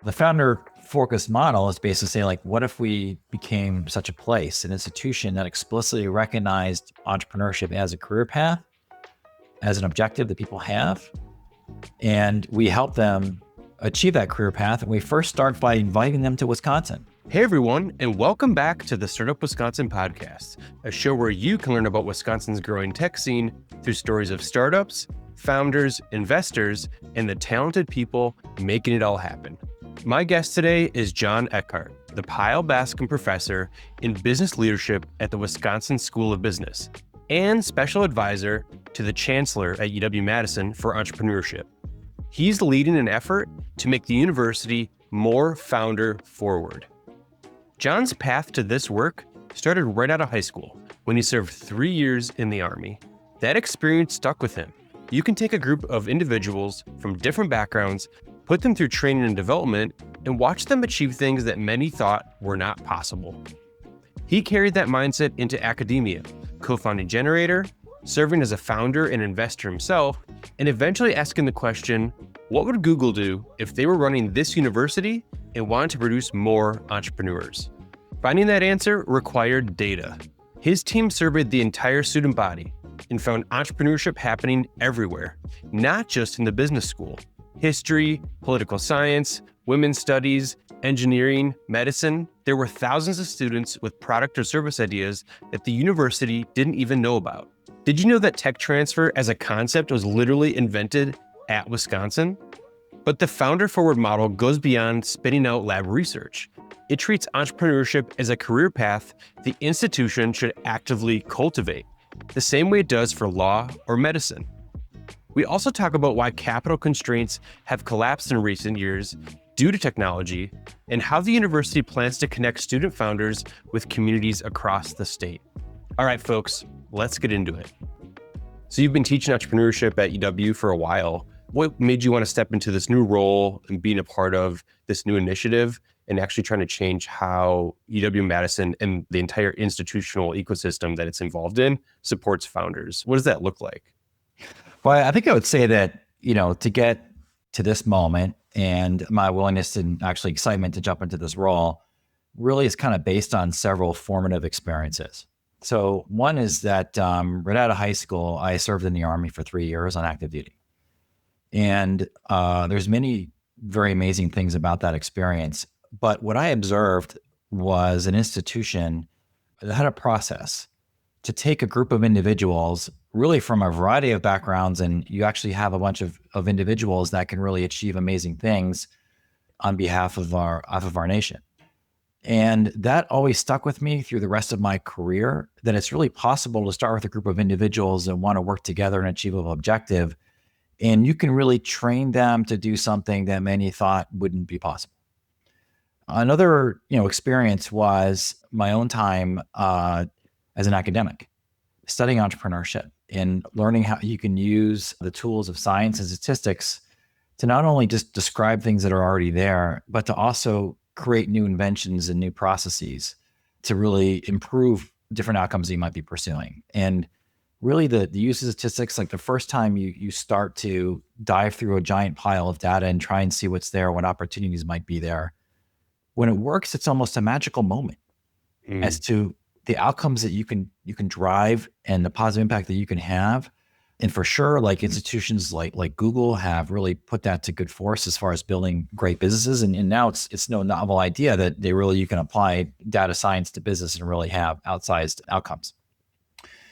The founder focused model is basically saying, like, what if we became such a place, an institution that explicitly recognized entrepreneurship as a career path, as an objective that people have, and we help them achieve that career path. And we first start by inviting them to Wisconsin. Hey everyone, and welcome back to the Startup Wisconsin podcast, a show where you can learn about Wisconsin's growing tech scene through stories of startups, founders, investors, and the talented people making it all happen. My guest today is Jon Eckhardt, the Pyle Bascom Professor in Business Leadership at the Wisconsin School of Business and Special Advisor to the Chancellor at UW-Madison for entrepreneurship. He's leading an effort to make the university more founder forward. Jon's path to this work started right out of high school when he served 3 years in the Army. That experience stuck with him. You can take a group of individuals from different backgrounds, put them through training and development, and watch them achieve things that many thought were not possible. He carried that mindset into academia, co-founding Generator, serving as a founder and investor himself, and eventually asking the question, what would Google do if they were running this university and wanted to produce more entrepreneurs? Finding that answer required data. His team surveyed the entire student body and found entrepreneurship happening everywhere, not just in the business school. History, political science, women's studies, engineering, medicine. There were thousands of students with product or service ideas that the university didn't even know about. Did you know that tech transfer as a concept was literally invented at Wisconsin? But the founder forward model goes beyond spinning out lab research. It treats entrepreneurship as a career path the institution should actively cultivate, the same way it does for law or medicine. We also talk about why capital constraints have collapsed in recent years due to technology and how the university plans to connect student founders with communities across the state. All right, folks, let's get into it. So you've been teaching entrepreneurship at UW for a while. What made you want to step into this new role and being a part of this new initiative and actually trying to change how UW-Madison and the entire institutional ecosystem that it's involved in supports founders? What does that look like? Well, I think I would say that, to get to this moment and my willingness and actually excitement to jump into this role really is kind of based on several formative experiences. So one is that right out of high school, I served in the Army for 3 years on active duty. And there's many very amazing things about that experience. But what I observed was an institution that had a process to take a group of individuals really from a variety of backgrounds, and you actually have a bunch of individuals that can really achieve amazing things on behalf of our nation. And that always stuck with me through the rest of my career, that it's really possible to start with a group of individuals and want to work together and achieve an objective. And you can really train them to do something that many thought wouldn't be possible. Another, experience was my own time as an academic, studying entrepreneurship and learning how you can use the tools of science and statistics to not only just describe things that are already there, but to also create new inventions and new processes to really improve different outcomes that you might be pursuing. And really the use of statistics, like the first time you start to dive through a giant pile of data and try and see what's there, what opportunities might be there. When it works, it's almost a magical moment as to the outcomes that you can drive and the positive impact that you can have. And for sure, like institutions like Google have really put that to good force as far as building great businesses. And now it's no novel idea that you can apply data science to business and really have outsized outcomes.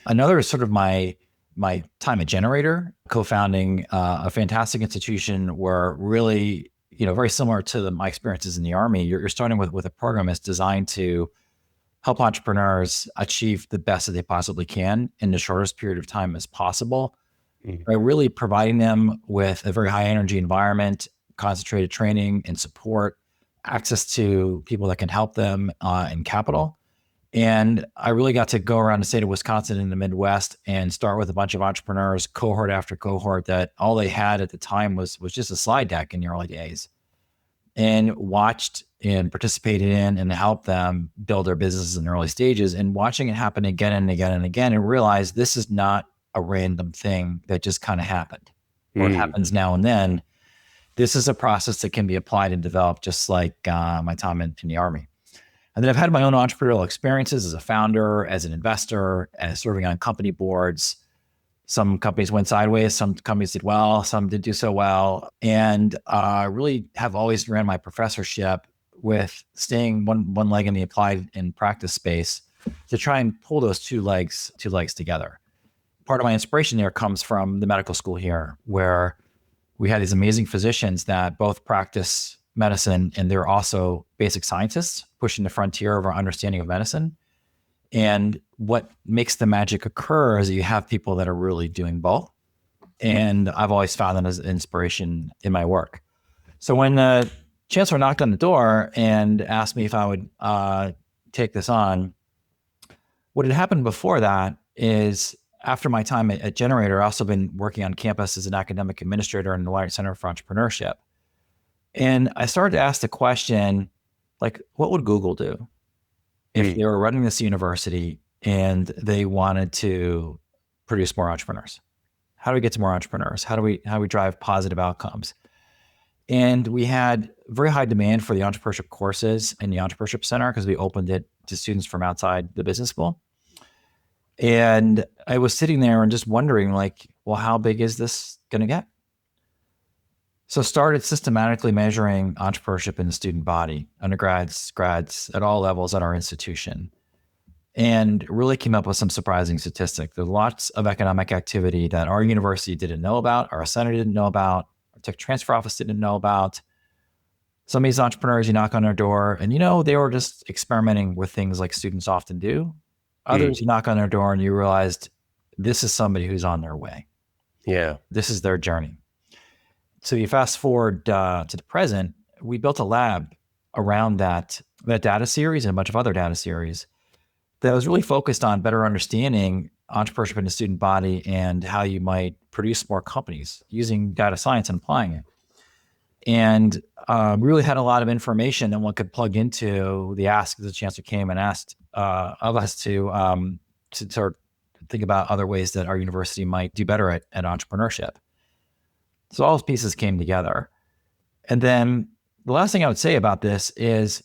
Another is sort of my time at Generator, co-founding a fantastic institution where really, very similar to my experiences in the Army, you're starting with a program that's designed to help entrepreneurs achieve the best that they possibly can in the shortest period of time as possible, by really providing them with a very high energy environment, concentrated training and support, access to people that can help them in capital. And I really got to go around the state of Wisconsin in the Midwest and start with a bunch of entrepreneurs, cohort after cohort, that all they had at the time was just a slide deck in the early days, and watched and participated in and helped them build their businesses in the early stages, and watching it happen again and again and again, and realize this is not a random thing that just kind of happened or it happens now and then. This is a process that can be applied and developed just like my time in the Army. And then I've had my own entrepreneurial experiences as a founder, as an investor, as serving on company boards. Some companies went sideways, some companies did well, some didn't do so well. And really have always ran my professorship with staying one leg in the applied and practice space to try and pull those two legs together. Part of my inspiration there comes from the medical school here, where we had these amazing physicians that both practice medicine and they're also basic scientists pushing the frontier of our understanding of medicine. And what makes the magic occur is that you have people that are really doing both. And I've always found that as inspiration in my work. So when the chancellor knocked on the door and asked me if I would take this on, what had happened before that is after my time at Generator, I've also been working on campus as an academic administrator in the White Center for Entrepreneurship. And I started to ask the question, like, what would Google do if they were running this university and they wanted to produce more entrepreneurs? How do we get to more entrepreneurs? How do we drive positive outcomes? And we had very high demand for the entrepreneurship courses in the Entrepreneurship Center because we opened it to students from outside the business school. And I was sitting there and just wondering, like, well, how big is this going to get? So started systematically measuring entrepreneurship in the student body, undergrads, grads, at all levels at our institution, and really came up with some surprising statistics. There's lots of economic activity that our university didn't know about, our center didn't know about, our tech transfer office didn't know about. Some of these entrepreneurs, you knock on their door and, they were just experimenting with things like students often do. Others, you knock on their door and you realized this is somebody who's on their way. Yeah. This is their journey. So you fast forward to the present, we built a lab around that data series and a bunch of other data series that was really focused on better understanding entrepreneurship in the student body and how you might produce more companies using data science and applying it. And we really had a lot of information that one could plug into the ask. The chancellor came and asked of us to sort of think about other ways that our university might do better at entrepreneurship. So all those pieces came together. And then the last thing I would say about this is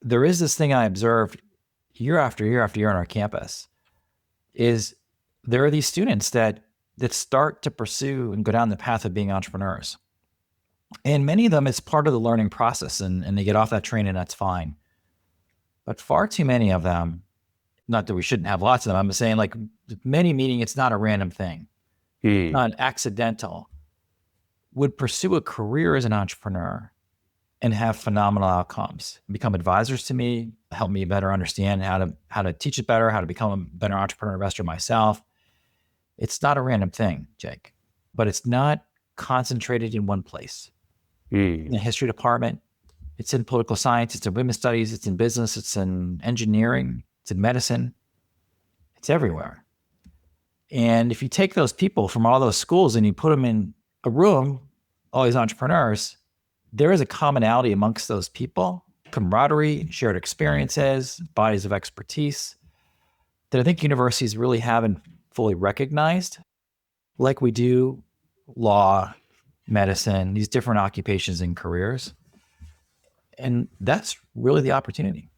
there is this thing I observed year after year after year on our campus is there are these students that start to pursue and go down the path of being entrepreneurs. And many of them, it's part of the learning process and they get off that train and that's fine. But far too many of them, not that we shouldn't have lots of them, I'm saying like many, meaning it's not a random thing, not accidental, would pursue a career as an entrepreneur and have phenomenal outcomes, become advisors to me, help me better understand how to teach it better, how to become a better entrepreneur investor myself. It's not a random thing, Jake, but it's not concentrated in one place. In the history department, it's in political science, it's in women's studies, it's in business, it's in engineering, it's in medicine, it's everywhere. And if you take those people from all those schools and you put them in a room, all these entrepreneurs, there is a commonality amongst those people, camaraderie, shared experiences, bodies of expertise that I think universities really haven't fully recognized, like we do law, medicine, these different occupations and careers. And that's really the opportunity.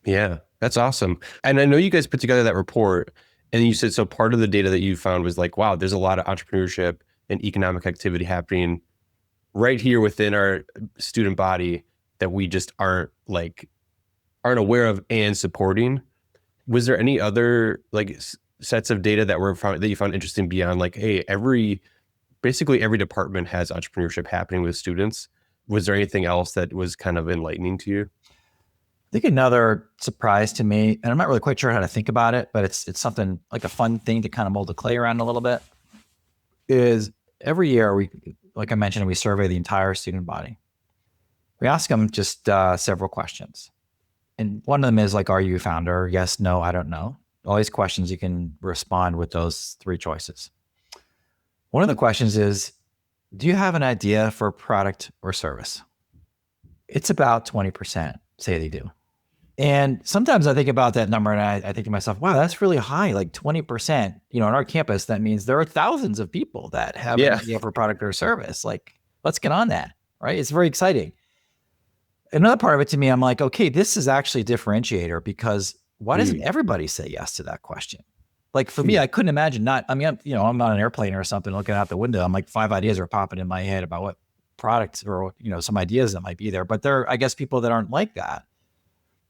Yeah, that's awesome. And I know you guys put together that report and you said, so part of the data that you found was like, wow, there's a lot of entrepreneurship and economic activity happening right here within our student body that we just aren't aware of and supporting. Was there any other sets of data that you found interesting beyond like, hey, basically every department has entrepreneurship happening with students? Was there anything else that was kind of enlightening to you? I think another surprise to me, and I'm not really quite sure how to think about it, but it's something like a fun thing to kind of mold the clay around a little bit, is every year we, like I mentioned, we survey the entire student body. We ask them just several questions. And one of them is like, are you a founder? Yes, no, I don't know. All these questions, you can respond with those three choices. One of the questions is, do you have an idea for a product or service? It's about 20% say they do. And sometimes I think about that number and I think to myself, wow, that's really high, like 20%. On our campus, that means there are thousands of people that have an idea for a product or service. Like, let's get on that, right? It's very exciting. Another part of it to me, I'm like, okay, this is actually a differentiator because why doesn't everybody say yes to that question? Like for me, I couldn't imagine not, I mean, I'm on an airplane or something looking out the window. I'm like 5 ideas are popping in my head about what products or, some ideas that might be there, but there are, I guess, people that aren't like that.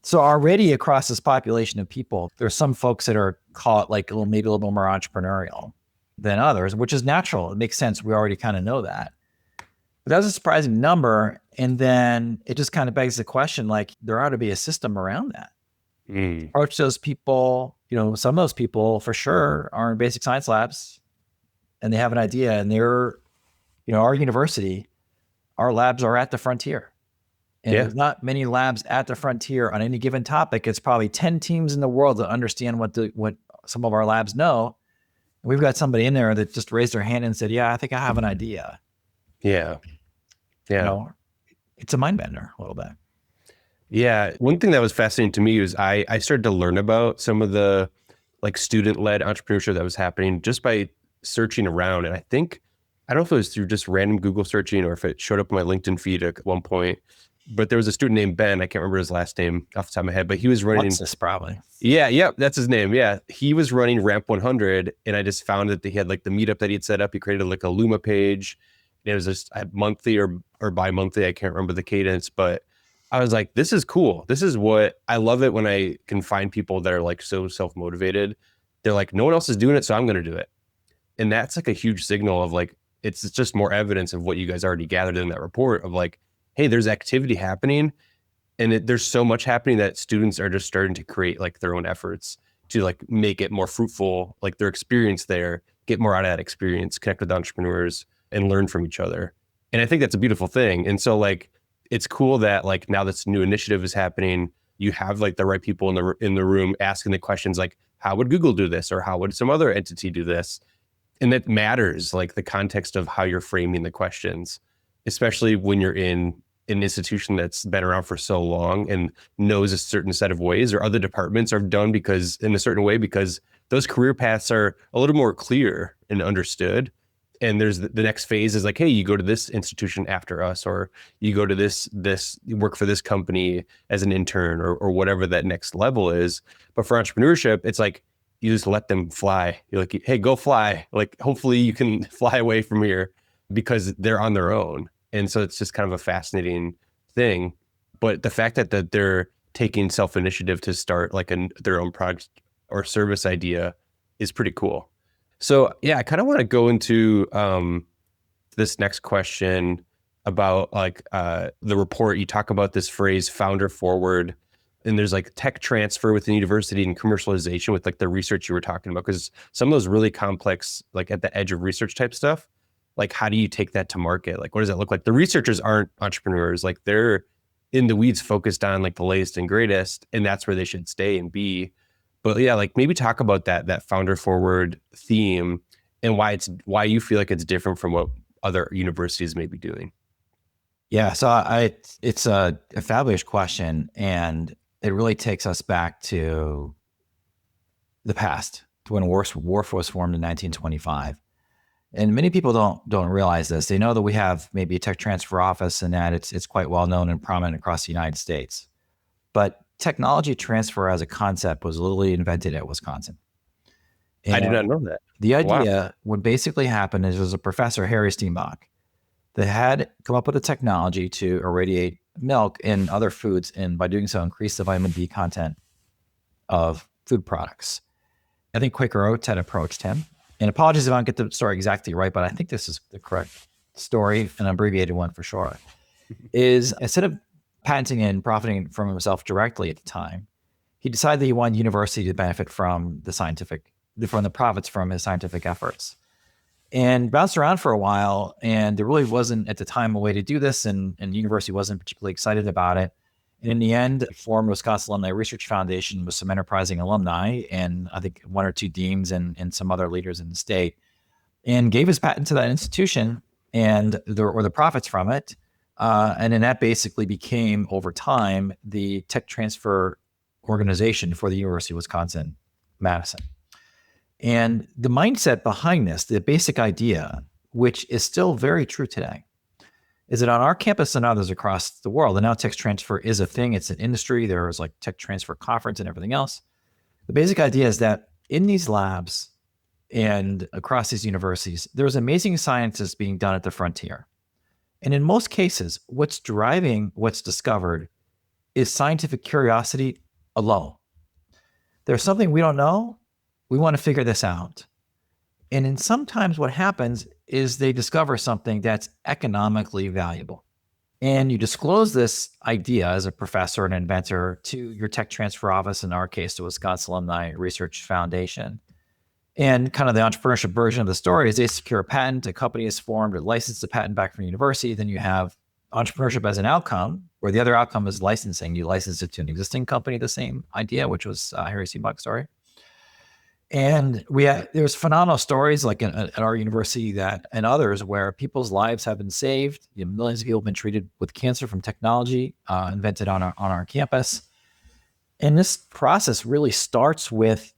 So already across this population of people, there's some folks that are call it like maybe a little more entrepreneurial than others, which is natural. It makes sense. We already kind of know that. But that was a surprising number. And then it just kind of begs the question, like there ought to be a system around that. Approach those people, some of those people for sure are in basic science labs and they have an idea and they're, our university, our labs are at the frontier. And there's not many labs at the frontier on any given topic. It's probably 10 teams in the world that understand what some of our labs know. And we've got somebody in there that just raised their hand and said, yeah, I think I have an idea. Yeah. It's a mind bender a little bit. Yeah. One thing that was fascinating to me was I started to learn about some of the like student-led entrepreneurship that was happening just by searching around. And I don't know if it was through just random Google searching or if it showed up on my LinkedIn feed at one point, but there was a student named Ben. I can't remember his last name off the top of my head, but he was running. What's this probably? Yeah, that's his name. Yeah. He was running Ramp 100 and I just found that he had like the meetup that he had set up. He created like a Luma page. And it was just monthly or bi-monthly. I can't remember the cadence, but I was like, this is cool. This is what I love it when I can find people that are like so self-motivated. They're like, no one else is doing it, so I'm going to do it. And that's like a huge signal of like, it's just more evidence of what you guys already gathered in that report of like, hey, there's activity happening and there's so much happening that students are just starting to create like their own efforts to like make it more fruitful, like their experience there, get more out of that experience, connect with entrepreneurs and learn from each other. And I think that's a beautiful thing. And so like, it's cool that like now this new initiative is happening, you have like the right people in the room asking the questions like, how would Google do this? Or how would some other entity do this? And that matters, like the context of how you're framing the questions, especially when you're in an institution that's been around for so long and knows a certain set of ways, or other departments are done in a certain way because those career paths are a little more clear and understood. And there's the next phase is like, hey, you go to this institution after us, or you go to this you work for this company as an intern or whatever that next level is. But for entrepreneurship, it's like, you just let them fly. You're like, hey, go fly. Like, hopefully you can fly away from here because they're on their own. And so it's just kind of a fascinating thing. But the fact that they're taking self-initiative to start like their own product or service idea is pretty cool. So yeah, I kind of want to go into this next question about like the report. You talk about this phrase founder forward, and there's like tech transfer within university and commercialization with like the research you were talking about, because some of those really complex, like at the edge of research type stuff, like how do you take that to market? Like what does that look like? The researchers aren't entrepreneurs, like they're in the weeds focused on like the latest and greatest, and that's where they should stay and be. But yeah, like maybe talk about that founder forward theme and why you feel like it's different from what other universities may be doing. Yeah, so it's a fabulous question, and it really takes us back to the past, to when WARF was formed in 1925. And many people don't realize this. They know that we have maybe a tech transfer office and that it's quite well known and prominent across the United States. But technology transfer as a concept was literally invented at Wisconsin. And I did not know that. The idea would basically happen is there's a professor, Harry Steenbach, that had come up with a technology to irradiate milk and other foods, and by doing so, increase the vitamin D content of food products. I think Quaker Oats had approached him. And apologies if I don't get the story exactly right, but I think this is the correct story, an abbreviated one for sure, is instead of patenting and profiting from himself directly at the time, he decided that he wanted university to benefit from the profits from his scientific efforts, and bounced around for a while. And there really wasn't at the time a way to do this, and the university wasn't particularly excited about it. And in the end, formed Wisconsin Alumni Research Foundation with some enterprising alumni and I think one or two deans and some other leaders in the state, and gave his patent to that institution and the profits from it. And then that basically became, over time, the tech transfer organization for the University of Wisconsin-Madison. And the mindset behind this, the basic idea, which is still very true today, is that on our campus and others across the world, and now tech transfer is a thing, it's an industry, there's like tech transfer conference and everything else. The basic idea is that in these labs and across these universities, there's amazing science being done at the frontier. And in most cases, what's driving what's discovered is scientific curiosity alone. There's something we don't know. We want to figure this out. And then sometimes what happens is they discover something that's economically valuable. And you disclose this idea as a professor and inventor to your tech transfer office, in our case, the Wisconsin Alumni Research Foundation. And kind of the entrepreneurship version of the story is they secure a patent, a company is formed, it licenses the patent back from the university. Then you have entrepreneurship as an outcome, where the other outcome is licensing. You license it to an existing company, the same idea, which was Harry Seabuck's story. And there's phenomenal stories like at our university that and others where people's lives have been saved. Millions of people have been treated with cancer from technology invented on our campus. And this process really starts with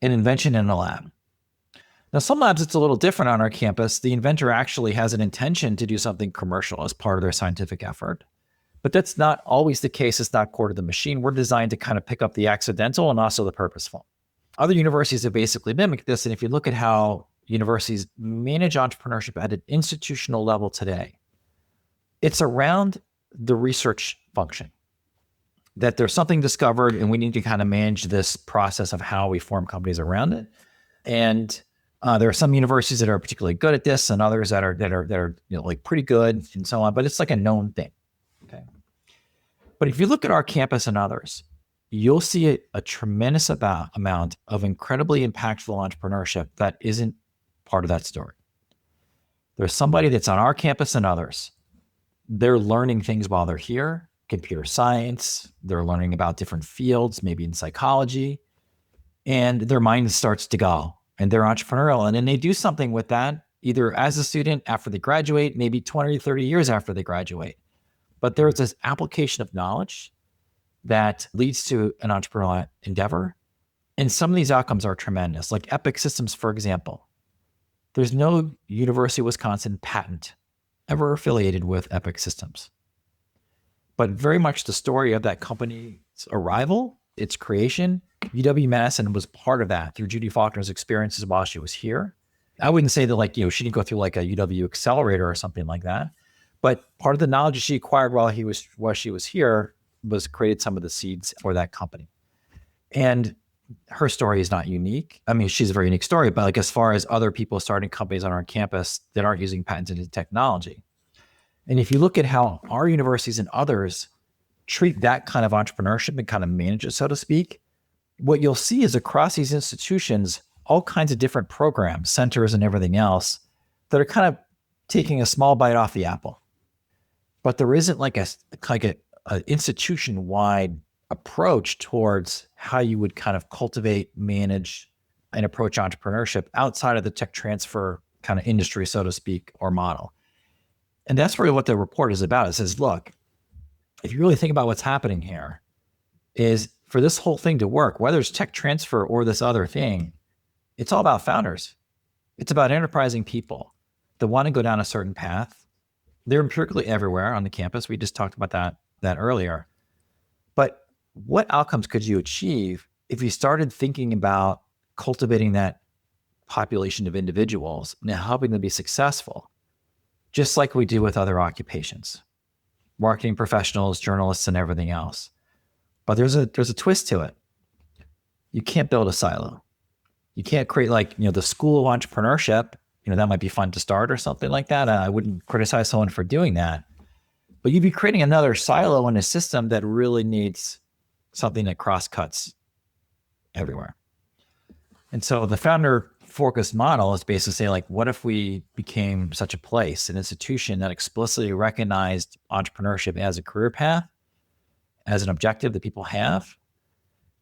an invention in a lab. Now, some labs, it's a little different on our campus. The inventor actually has an intention to do something commercial as part of their scientific effort. But that's not always the case. It's not core to the machine. We're designed to kind of pick up the accidental and also the purposeful. Other universities have basically mimicked this. And if you look at how universities manage entrepreneurship at an institutional level today, it's around the research function. That there's something discovered and we need to kind of manage this process of how we form companies around it. And there are some universities that are particularly good at this and others that are like pretty good and so on, but it's like a known thing. Okay. But if you look at our campus and others, you'll see a tremendous amount of incredibly impactful entrepreneurship that isn't part of that story. There's somebody that's on our campus and others. They're learning things while they're here, computer science, they're learning about different fields, maybe in psychology, and their mind starts to go and they're entrepreneurial. And then they do something with that, either as a student after they graduate, maybe 20 or 30 years after they graduate. But there's this application of knowledge that leads to an entrepreneurial endeavor. And some of these outcomes are tremendous, like Epic Systems, for example. There's no University of Wisconsin patent ever affiliated with Epic Systems. But very much the story of that company's arrival, its creation, UW-Madison was part of that through Judy Faulkner's experiences while she was here. I wouldn't say that, she didn't go through like a UW accelerator or something like that. But part of the knowledge she acquired while she was here was created some of the seeds for that company. And her story is not unique. I mean, she's a very unique story, but like as far as other people starting companies on our campus that aren't using patented technology. And if you look at how our universities and others treat that kind of entrepreneurship and kind of manage it, so to speak, what you'll see is across these institutions, all kinds of different programs, centers and everything else that are kind of taking a small bite off the apple. But there isn't like a institution-wide approach towards how you would kind of cultivate, manage, and approach entrepreneurship outside of the tech transfer kind of industry, so to speak, or model. And that's really what the report is about. It says, look, if you really think about what's happening here, is for this whole thing to work, whether it's tech transfer or this other thing, it's all about founders. It's about enterprising people that want to go down a certain path. They're empirically everywhere on the campus. We just talked about that earlier. But what outcomes could you achieve if you started thinking about cultivating that population of individuals and helping them be successful, just like we do with other occupations, marketing professionals, journalists, and everything else? But there's a twist to it. You can't build a silo. You can't create the school of entrepreneurship. That might be fun to start or something like that. I wouldn't criticize someone for doing that. But you'd be creating another silo in a system that really needs something that cross-cuts everywhere. And so the founder-focused model is basically saying, what if we became such a place, an institution that explicitly recognized entrepreneurship as a career path, as an objective that people have,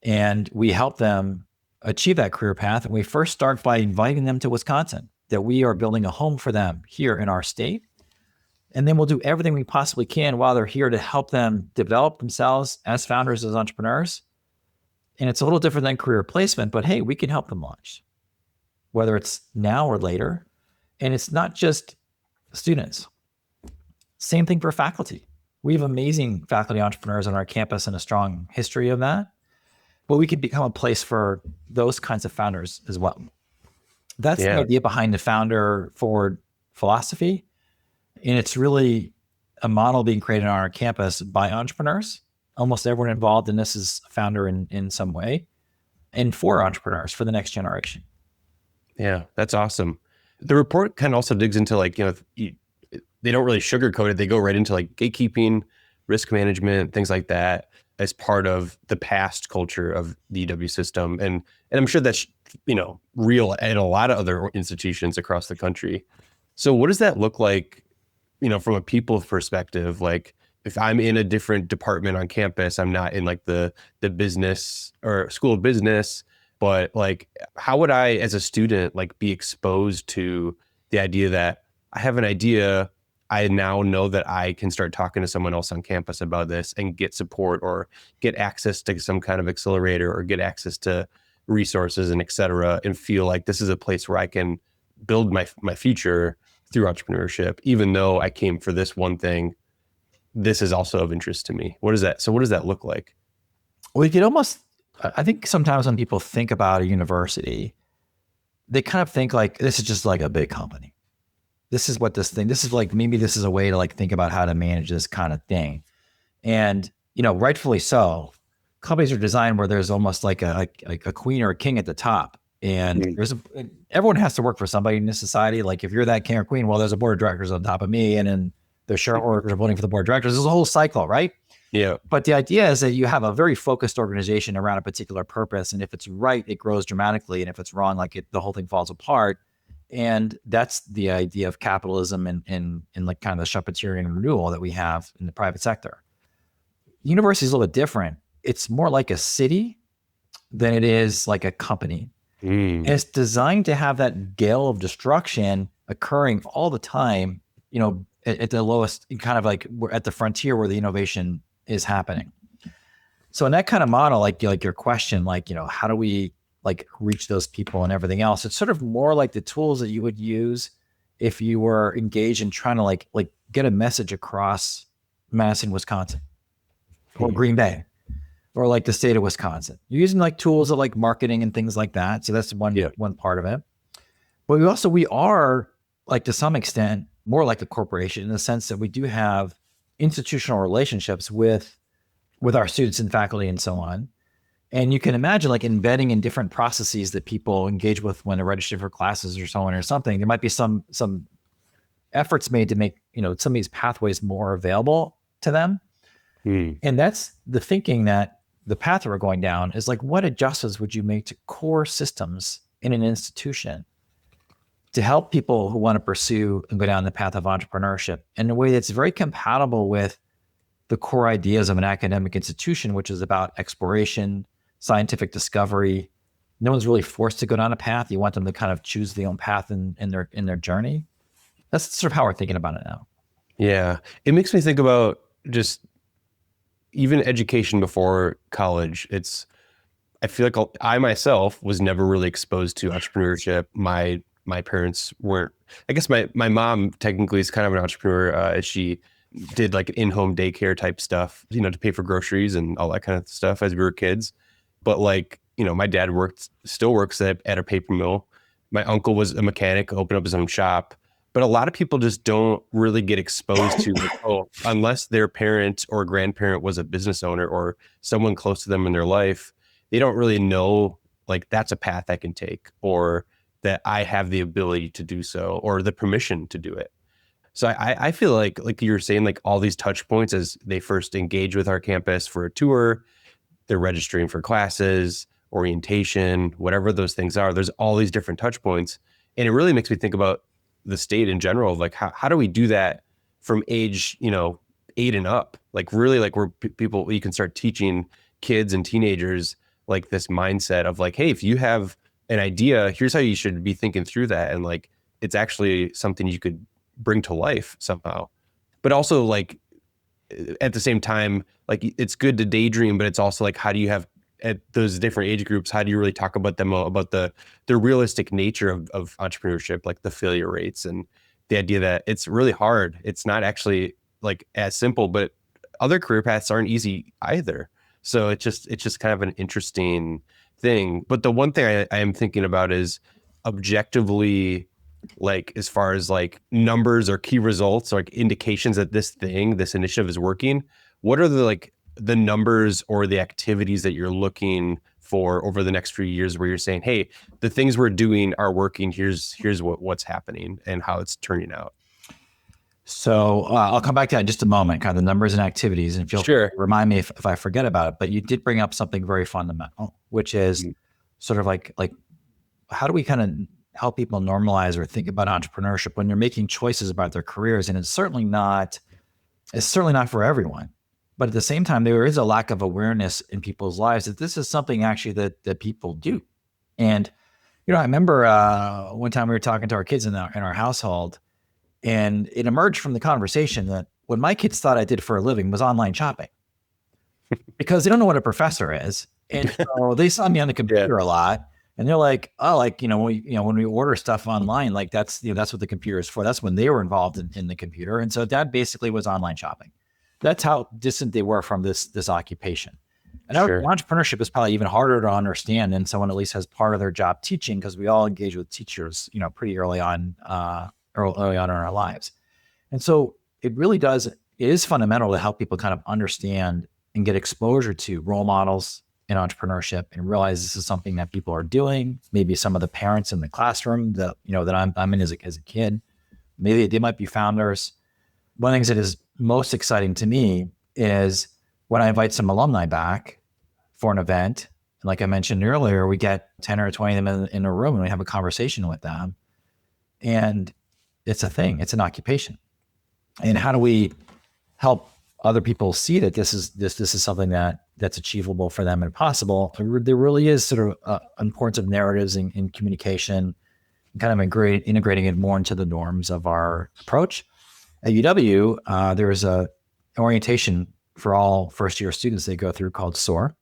and we help them achieve that career path. And we first start by inviting them to Wisconsin, that we are building a home for them here in our state. And then we'll do everything we possibly can while they're here to help them develop themselves as founders, as entrepreneurs. And it's a little different than career placement, but hey, we can help them launch, whether it's now or later. And it's not just students. Same thing for faculty. We have amazing faculty entrepreneurs on our campus and a strong history of that, but we could become a place for those kinds of founders as well. That's the Yeah. idea behind the founder forward philosophy. And it's really a model being created on our campus by entrepreneurs. Almost everyone involved in this is a founder in some way, and for entrepreneurs for the next generation. Yeah, that's awesome. The report kind of also digs into like, they don't really sugarcoat it. They go right into like gatekeeping, risk management, things like that as part of the past culture of the UW system. And I'm sure that's, real at a lot of other institutions across the country. So what does that look like, from a people perspective? Like if I'm in a different department on campus, I'm not in like the business or school of business, but like, how would I, as a student, like be exposed to the idea that I have an idea, I now know that I can start talking to someone else on campus about this and get support or get access to some kind of accelerator or get access to resources and et cetera, and feel like this is a place where I can build my future through entrepreneurship, even though I came for this one thing, this is also of interest to me. What does that look like? Well, you could almost, I think sometimes when people think about a university, they kind of think like, this is just like a big company. This is like, maybe this is a way to like think about how to manage this kind of thing. And, rightfully so, companies are designed where there's almost like a queen or a king at the top. And everyone has to work for somebody in this society. Like if you're that king or queen, well, there's a board of directors on top of me, and then the shareholders are voting for the board of directors. There's a whole cycle, right? Yeah. But the idea is that you have a very focused organization around a particular purpose. And if it's right, it grows dramatically. And if it's wrong, the whole thing falls apart. And that's the idea of capitalism and like kind of the Schumpeterian renewal that we have in the private sector. University is a little bit different. It's more like a city than it is like a company. And it's designed to have that gale of destruction occurring all the time, at the lowest, kind of like we're at the frontier where the innovation is happening. So in that kind of model, like your question, how do we like reach those people and everything else? It's sort of more like the tools that you would use if you were engaged in trying to like get a message across Madison, Wisconsin, or Green Bay, or like the state of Wisconsin. You're using like tools of like marketing and things like that. So that's one part of it. But we are like to some extent more like a corporation in the sense that we do have institutional relationships with our students and faculty and so on. And you can imagine like embedding in different processes that people engage with when they're registered for classes or so on or something. There might be some efforts made to make, some of these pathways more available to them. And that's the thinking that the path that we're going down is like, what adjustments would you make to core systems in an institution to help people who want to pursue and go down the path of entrepreneurship in a way that's very compatible with the core ideas of an academic institution, which is about exploration, scientific discovery. No one's really forced to go down a path. You want them to kind of choose their own path in their journey. That's sort of how we're thinking about it now. Yeah. It makes me think about just even education before college. I feel like I myself was never really exposed to entrepreneurship. My parents weren't. I guess my mom technically is kind of an entrepreneur. She did like in-home daycare type stuff, to pay for groceries and all that kind of stuff as we were kids. But like, my dad still works at a paper mill. My uncle was a mechanic, opened up his own shop. But a lot of people just don't really get exposed to, like, unless their parent or grandparent was a business owner or someone close to them in their life, they don't really know like that's a path I can take, or that I have the ability to do so, or the permission to do it. So I feel like you were saying, like all these touch points as they first engage with our campus for a tour, they're registering for classes, orientation, whatever those things are. There's all these different touch points. And it really makes me think about the state in general, of like, how do we do that from age, 8 and up? Like really like where people, you can start teaching kids and teenagers like this mindset of like, hey, if you have an idea, here's how you should be thinking through that. And like, it's actually something you could bring to life somehow. But also like at the same time, like it's good to daydream, but it's also like, how do you have at those different age groups, how do you really talk about them, about the realistic nature of entrepreneurship, like the failure rates and the idea that it's really hard. It's not actually like as simple, but other career paths aren't easy either. So it's just kind of an interesting thing. But the one thing I am thinking about is objectively, like as far as like numbers or key results, or like indications that this initiative is working. What are the numbers or the activities that you're looking for over the next few years where you're saying, hey, the things we're doing are working. Here's what's happening and how it's turning out. So I'll come back to that in just a moment, kind of the numbers and activities, and remind me if I forget about it. But you did bring up something very fundamental, which is sort of like how do we kind of help people normalize or think about entrepreneurship when they're making choices about their careers? And it's certainly not for everyone. But at the same time, there is a lack of awareness in people's lives that this is something actually that people do. And, I remember one time we were talking to our kids in our household, and it emerged from the conversation that what my kids thought I did for a living was online shopping because they don't know what a professor is. And so they saw me on the computer a lot, and they're like, oh, like, when we order stuff online, like that's what the computer is for. That's when they were involved in the computer. And so that basically was online shopping. That's how distant they were from this occupation. And entrepreneurship is probably even harder to understand than someone at least has part of their job teaching, because we all engage with teachers, pretty early on in our lives. And so it is fundamental to help people kind of understand and get exposure to role models in entrepreneurship and realize this is something that people are doing. Maybe some of the parents in the classroom that I'm in as a kid, maybe they might be founders. One of the things that is most exciting to me is when I invite some alumni back for an event. And like I mentioned earlier, we get 10 or 20 of them in a room and we have a conversation with them. And it's a thing, it's an occupation. And how do we help other people see that this is something that's achievable for them and possible? There really is sort of importance of narratives in communication, and kind of integrating it more into the norms of our approach. At UW, there is a orientation for all first-year students they go through called SOAR.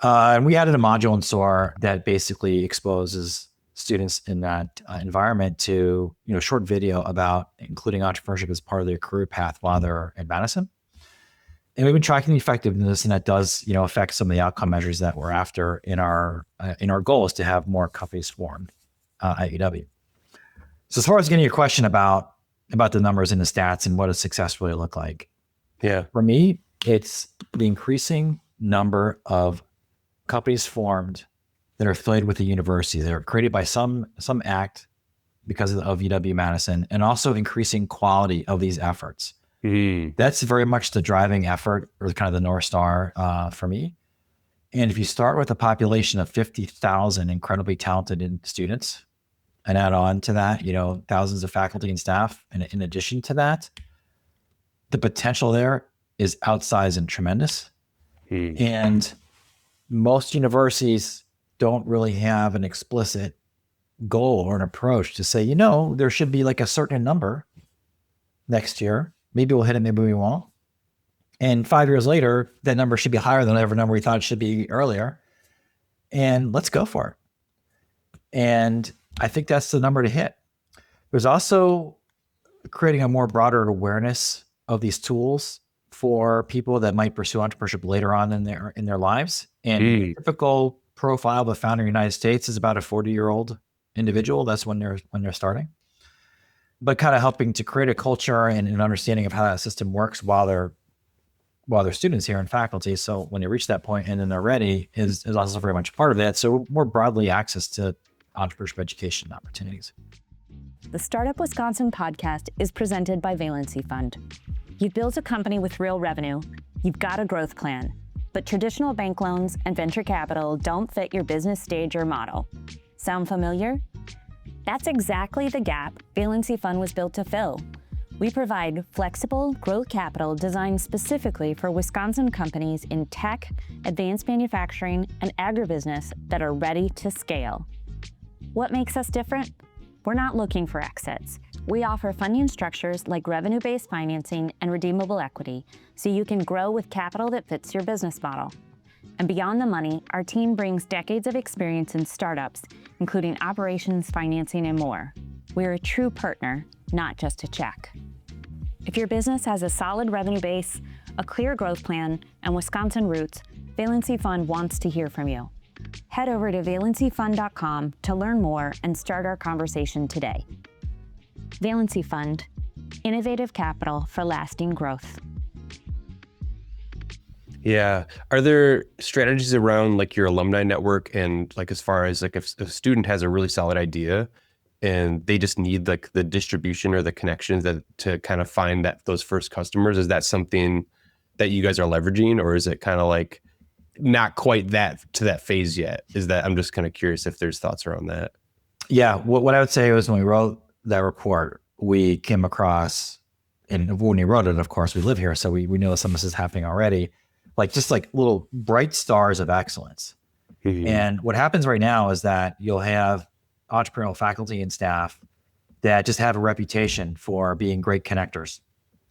And we added a module in SOAR that basically exposes students in that environment to, short video about including entrepreneurship as part of their career path while they're at Madison. And we've been tracking the effectiveness, and that does, affect some of the outcome measures that we're after in our goals to have more companies formed at UW. So as far as getting your question about the numbers and the stats and what does success really look like? Yeah. For me, it's the increasing number of companies formed that are affiliated with the university, that are created by some act because of UW-Madison, and also increasing quality of these efforts. That's very much the driving effort, or kind of the North Star for me. And if you start with a population of 50,000 incredibly talented students, and add on to that, thousands of faculty and staff, and in addition to that, the potential there is outsized and tremendous. And most universities don't really have an explicit goal or an approach to say, there should be like a certain number next year. Maybe we'll hit it, maybe we won't. And 5 years later, that number should be higher than whatever number we thought it should be earlier. And let's go for it. And I think that's the number to hit. There's also creating a more broader awareness of these tools for people that might pursue entrepreneurship later on in their lives. And the typical profile of a founder in the United States is about a 40-year-old individual. That's when they're starting. But kind of helping to create a culture and an understanding of how that system works while they're students here and faculty. So when they reach that point and then they're ready is also very much part of that. So more broadly access to entrepreneurship education opportunities. The Startup Wisconsin podcast is presented by Valency Fund. You've built a company with real revenue, you've got a growth plan, but traditional bank loans and venture capital don't fit your business stage or model. Sound familiar? That's exactly the gap Valency Fund was built to fill. We provide flexible growth capital designed specifically for Wisconsin companies in tech, advanced manufacturing, and agribusiness that are ready to scale. What makes us different? We're not looking for exits. We offer funding structures like revenue-based financing and redeemable equity, so you can grow with capital that fits your business model. And beyond the money, our team brings decades of experience in startups, including operations, financing, and more. We're a true partner, not just a check. If your business has a solid revenue base, a clear growth plan, and Wisconsin roots, Valency Fund wants to hear from you. Head over to valencyfund.com to learn more and start our conversation today. Valency Fund, innovative capital for lasting growth. Yeah. Are there strategies around like your alumni network and like as far as like if a student has a really solid idea and they just need like the distribution or the connections that to kind of find that those first customers, is that something that you guys are leveraging, or is it kind of like not quite that to that phase yet? Is that, I'm just kind of curious if there's thoughts around that. Yeah. What I would say was when we wrote that report, we came across, and when we wrote it, of course, we live here, so we know some of this is happening already, like just like little bright stars of excellence. Mm-hmm. And what happens right now is that you'll have entrepreneurial faculty and staff that just have a reputation for being great connectors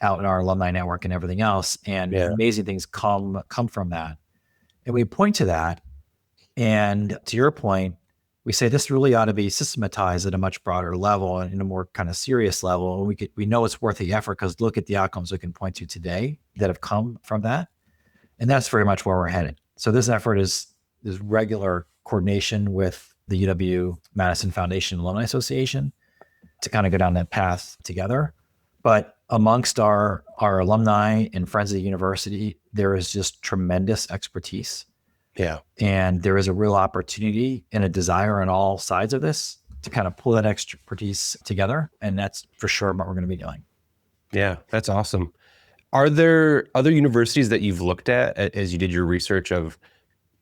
out in our alumni network and everything else. And amazing things come from that. And we point to that. And to your point, we say this really ought to be systematized at a much broader level and in a more kind of serious level. And we know it's worth the effort because look at the outcomes we can point to today that have come from that. And that's very much where we're headed. So this effort is regular coordination with the UW-Madison Foundation Alumni Association to kind of go down that path together. But amongst our alumni and friends of the university, there is just tremendous expertise. Yeah. And there is a real opportunity and a desire on all sides of this to kind of pull that expertise together. And that's for sure what we're going to be doing. Yeah, that's awesome. Are there other universities that you've looked at as you did your research of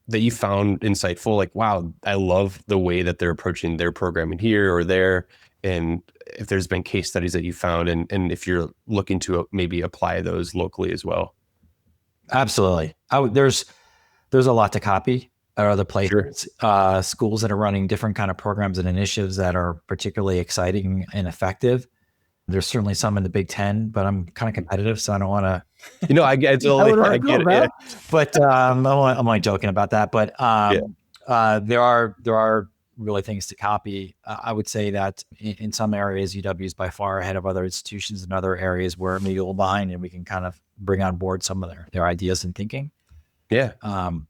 that you found insightful? Like, wow, I love the way that they're approaching their programming here or there. And if there's been case studies that you found and if you're looking to maybe apply those locally as well. Absolutely. There's a lot to copy at other places, Sure. Schools that are running different kind of programs and initiatives that are particularly exciting and effective. There's certainly some in the Big Ten, but I'm kind of competitive, so I don't want to. I get it. I get it. Yeah. But I'm only joking about that. But there are really things to copy. I would say that in some areas, UW is by far ahead of other institutions. In other areas, we're maybe a little behind, and we can kind of bring on board some of their ideas and thinking. Yeah.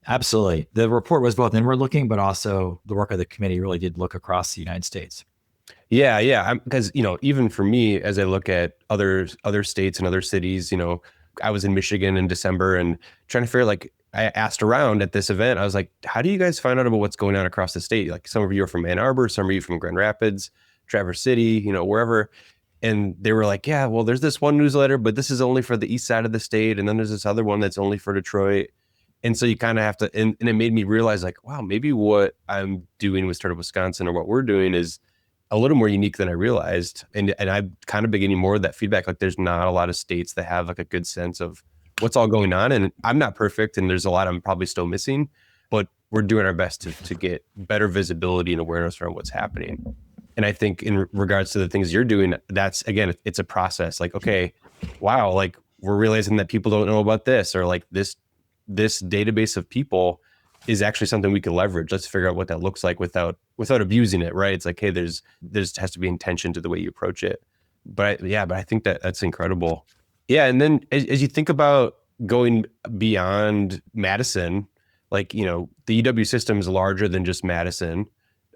Absolutely. The report was both inward looking, but also the work of the committee really did look across the United States. Yeah. Because, even for me, as I look at other states and other cities, I was in Michigan in December and trying to figure, like, I asked around at this event, I was like, how do you guys find out about what's going on across the state? Like some of you are from Ann Arbor, some of you from Grand Rapids, Traverse City, wherever. And they were like, yeah, well, there's this one newsletter, but this is only for the east side of the state. And then there's this other one that's only for Detroit. And so you kind of have to, and it made me realize like, wow, maybe what I'm doing with Startup Wisconsin or what we're doing is a little more unique than I realized. And I'm kind of beginning more of that feedback. Like there's not a lot of states that have like a good sense of what's all going on. And I'm not perfect. And there's a lot I'm probably still missing, but we're doing our best to get better visibility and awareness around what's happening. And I think in regards to the things you're doing, that's, again, it's a process. Like, okay, wow, like we're realizing that people don't know about this, or like this database of people is actually something we can leverage. Let's figure out what that looks like without abusing it, right? It's like, hey, there has to be intention to the way you approach it. But I think that's incredible. Yeah, and then as you think about going beyond Madison, like, the UW system is larger than just Madison.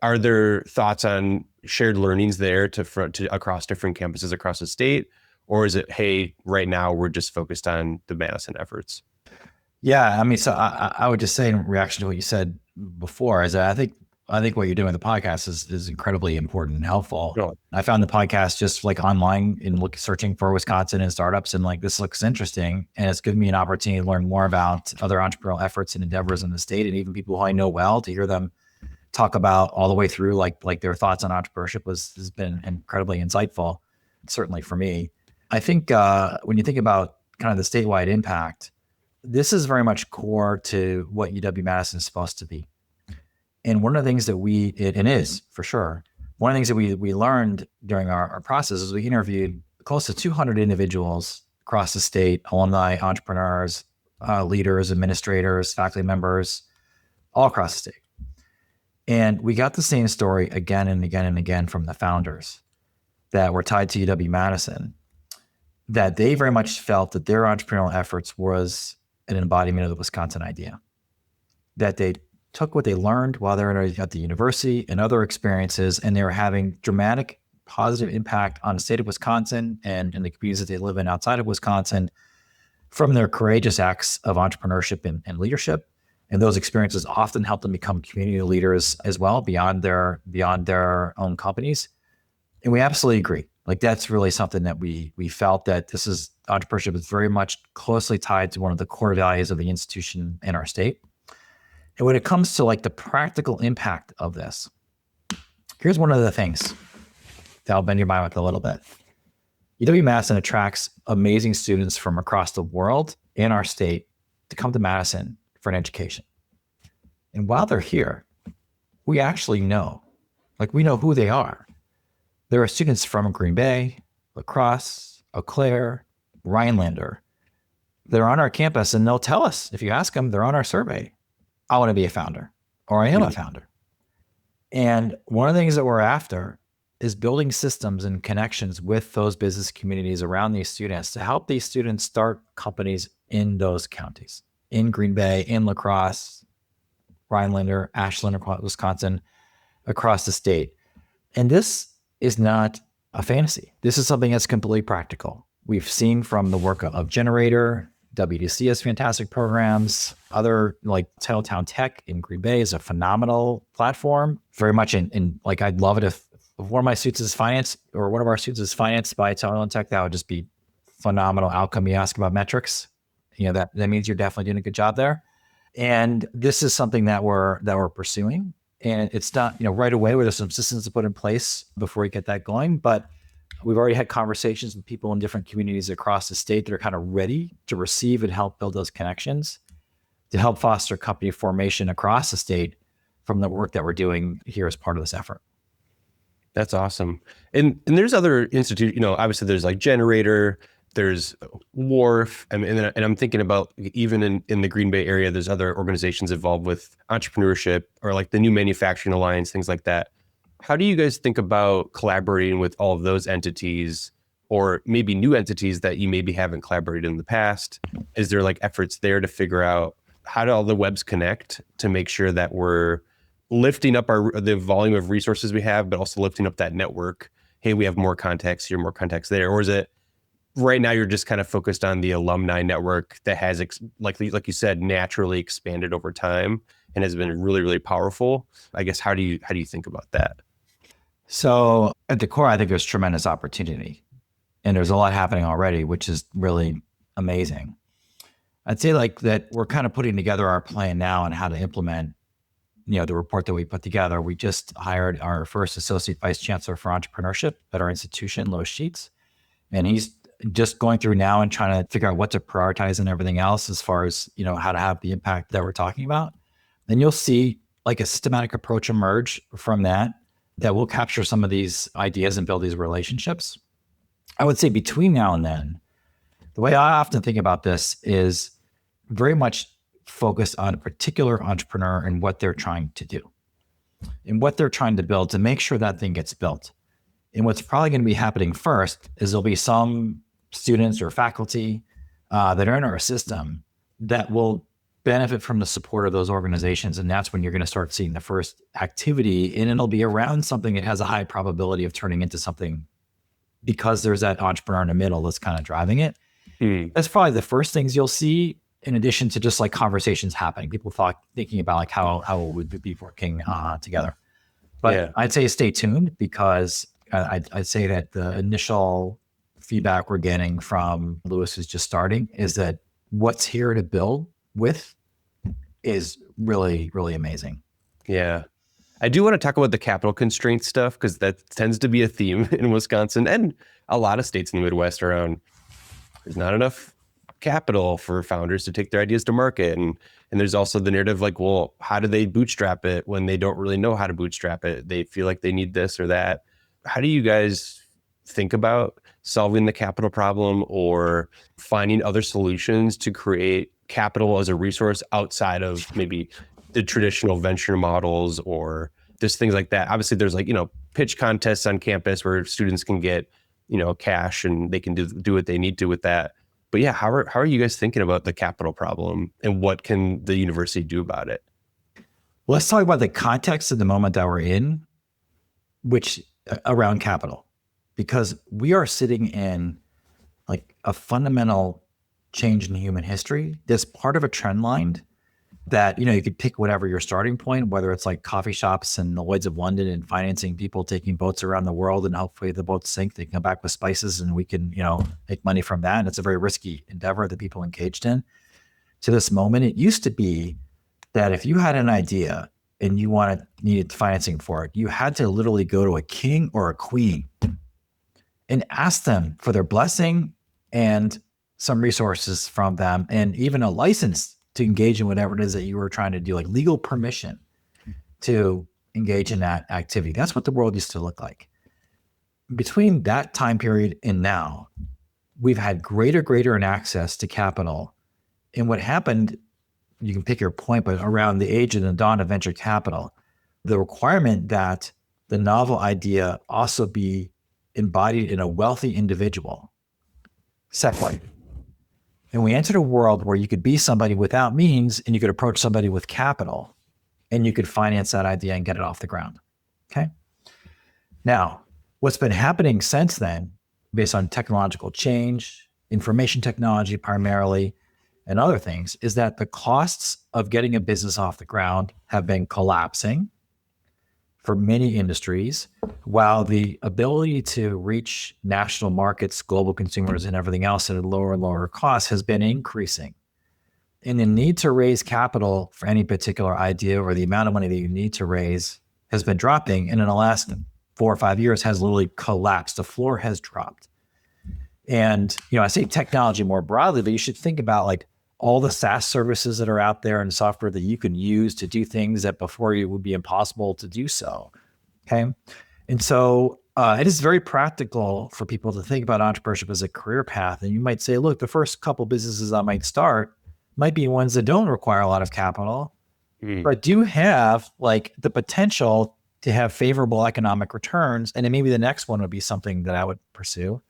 Are there thoughts on shared learnings there to across different campuses across the state? Or is it, hey, right now we're just focused on the Madison efforts? Yeah, I mean, so I would just say in reaction to what you said before is that I think what you're doing with the podcast is incredibly important and helpful. Really? I found the podcast just like online and searching for Wisconsin and startups, and like this looks interesting, and it's given me an opportunity to learn more about other entrepreneurial efforts and endeavors in the state, and even people who I know well, to hear them talk about all the way through like their thoughts on entrepreneurship has been incredibly insightful, certainly for me. I think when you think about kind of the statewide impact, this is very much core to what UW-Madison is supposed to be. And one of the things that it is for sure, one of the things that we learned during our process is we interviewed close to 200 individuals across the state, alumni, entrepreneurs, leaders, administrators, faculty members, all across the state. And we got the same story again and again and again from the founders that were tied to UW-Madison. that they very much felt that their entrepreneurial efforts was an embodiment of the Wisconsin idea, that they took what they learned while they're at the university and other experiences, and they were having dramatic positive impact on the state of Wisconsin and in the communities that they live in outside of Wisconsin from their courageous acts of entrepreneurship and leadership. And those experiences often help them become community leaders as well beyond their own companies. And we absolutely agree. Like that's really something that we felt that entrepreneurship is very much closely tied to one of the core values of the institution in our state. And when it comes to like the practical impact of this, here's one of the things that'll bend your mind with a little bit. UW-Madison attracts amazing students from across the world and our state to come to Madison for an education. And while they're here, we actually know, we know who they are. There are students from Green Bay, La Crosse, Eau Claire, Rhinelander. They're on our campus and they'll tell us, if you ask them, they're on our survey. I want to be a founder, or I am a founder. And one of the things that we're after is building systems and connections with those business communities around these students to help these students start companies in those counties, in Green Bay, in La Crosse, Rhinelander, Ashland, Wisconsin, across the state. And this is not a fantasy. This is something that's completely practical. We've seen from the work of Generator, WDC has fantastic programs. Other like Titletown Tech in Green Bay is a phenomenal platform. Very much I'd love it if one of my students is finance or one of our students is financed by Titletown Tech. That would just be phenomenal outcome. You ask about metrics, that means you're definitely doing a good job there. And this is something that we're pursuing. And it's not, right away where there's some systems to put in place before we get that going, but we've already had conversations with people in different communities across the state that are kind of ready to receive and help build those connections to help foster company formation across the state from the work that we're doing here as part of this effort. That's awesome. And there's other institutes, obviously there's like Generator, there's Wharf, and I'm thinking about even in the Green Bay area, there's other organizations involved with entrepreneurship or like the New Manufacturing Alliance, things like that. How do you guys think about collaborating with all of those entities or maybe new entities that you maybe haven't collaborated in the past? Is there like efforts there to figure out how do all the webs connect to make sure that we're lifting up the volume of resources we have, but also lifting up that network? Hey, we have more contacts here, more contacts there. Or is it right now you're just kind of focused on the alumni network that has, like you said, naturally expanded over time and has been really, really powerful? I guess, how do you think about that? So at the core, I think there's tremendous opportunity and there's a lot happening already, which is really amazing. I'd say that we're kind of putting together our plan now on how to implement, the report that we put together. We just hired our first associate vice chancellor for entrepreneurship at our institution, Lois Sheets. And he's just going through now and trying to figure out what to prioritize and everything else as far as, how to have the impact that we're talking about. Then you'll see like a systematic approach emerge from that will capture some of these ideas and build these relationships. I would say between now and then, the way I often think about this is very much focused on a particular entrepreneur and what they're trying to do and what they're trying to build to make sure that thing gets built. And what's probably going to be happening first is there'll be some students or faculty that are in our system that will benefit from the support of those organizations. And that's when you're going to start seeing the first activity, and it'll be around something that has a high probability of turning into something because there's that entrepreneur in the middle that's kind of driving it. That's probably the first things you'll see, in addition to just like conversations happening, people thinking about like how it would be working together. But yeah, I'd say stay tuned because I'd say that the initial feedback we're getting from Lewis, who's just starting, is that what's here to build with is really, really amazing. Yeah. I do want to talk about the capital constraint stuff because that tends to be a theme in Wisconsin and a lot of states in the Midwest around there's not enough capital for founders to take their ideas to market. And there's also the narrative like, well, how do they bootstrap it when they don't really know how to bootstrap it? They feel like they need this or that. How do you guys think about solving the capital problem or finding other solutions to create capital as a resource outside of maybe the traditional venture models or just things like that? Obviously, there's like, pitch contests on campus where students can get cash and they can do what they need to with that. But yeah, how are you guys thinking about the capital problem and what can the university do about it? Well, let's talk about the context of the moment that we're in, which around capital, because we are sitting in like a fundamental change in human history. That's part of a trend line that, you could pick whatever your starting point, whether it's like coffee shops and the Lloyds of London and financing people taking boats around the world, and hopefully the boats sink, they come back with spices and we can, make money from that. And it's a very risky endeavor that people engaged in. To this moment, it used to be that if you had an idea and you needed financing for it, you had to literally go to a king or a queen and ask them for their blessing and some resources from them, and even a license to engage in whatever it is that you were trying to do, like legal permission to engage in that activity. That's what the world used to look like. Between that time period and now, we've had greater in access to capital. And what happened, you can pick your point, but around the age of the dawn of venture capital, the requirement that the novel idea also be embodied in a wealthy individual separated. And we entered a world where you could be somebody without means and you could approach somebody with capital and you could finance that idea and get it off the ground. Okay. Now, what's been happening since then, based on technological change, information technology primarily, and other things, is that the costs of getting a business off the ground have been collapsing for many industries, while the ability to reach national markets, global consumers, and everything else at a lower and lower cost has been increasing. And the need to raise capital for any particular idea, or the amount of money that you need to raise, has been dropping. And in the last 4 or 5 years has literally collapsed. The floor has dropped. And, I say technology more broadly, but you should think about like all the SaaS services that are out there and software that you can use to do things that before you would be impossible to do so. Okay. And so it is very practical for people to think about entrepreneurship as a career path. And you might say, look, the first couple businesses I might start might be ones that don't require a lot of capital, but do have like the potential to have favorable economic returns. And then maybe the next one would be something that I would pursue.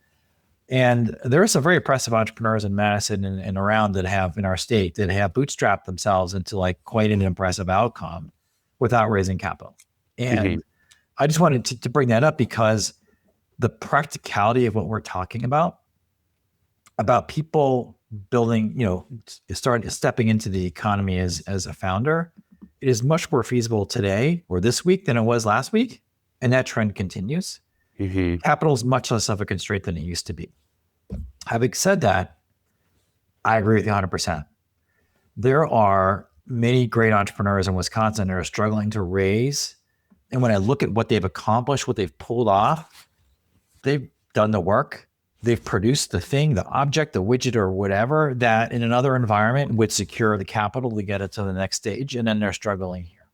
And there are some very impressive entrepreneurs in Madison and around that have in our state that have bootstrapped themselves into like quite an impressive outcome without raising capital. And I just wanted to bring that up because the practicality of what we're talking about people building, stepping into the economy as a founder, it is much more feasible today or this week than it was last week. And that trend continues. Capital is much less of a constraint than it used to be. Having said that, I agree with you 100%. There are many great entrepreneurs in Wisconsin that are struggling to raise. And when I look at what they've accomplished, what they've pulled off, they've done the work. They've produced the thing, the object, the widget, or whatever that in another environment would secure the capital to get it to the next stage. And then they're struggling here.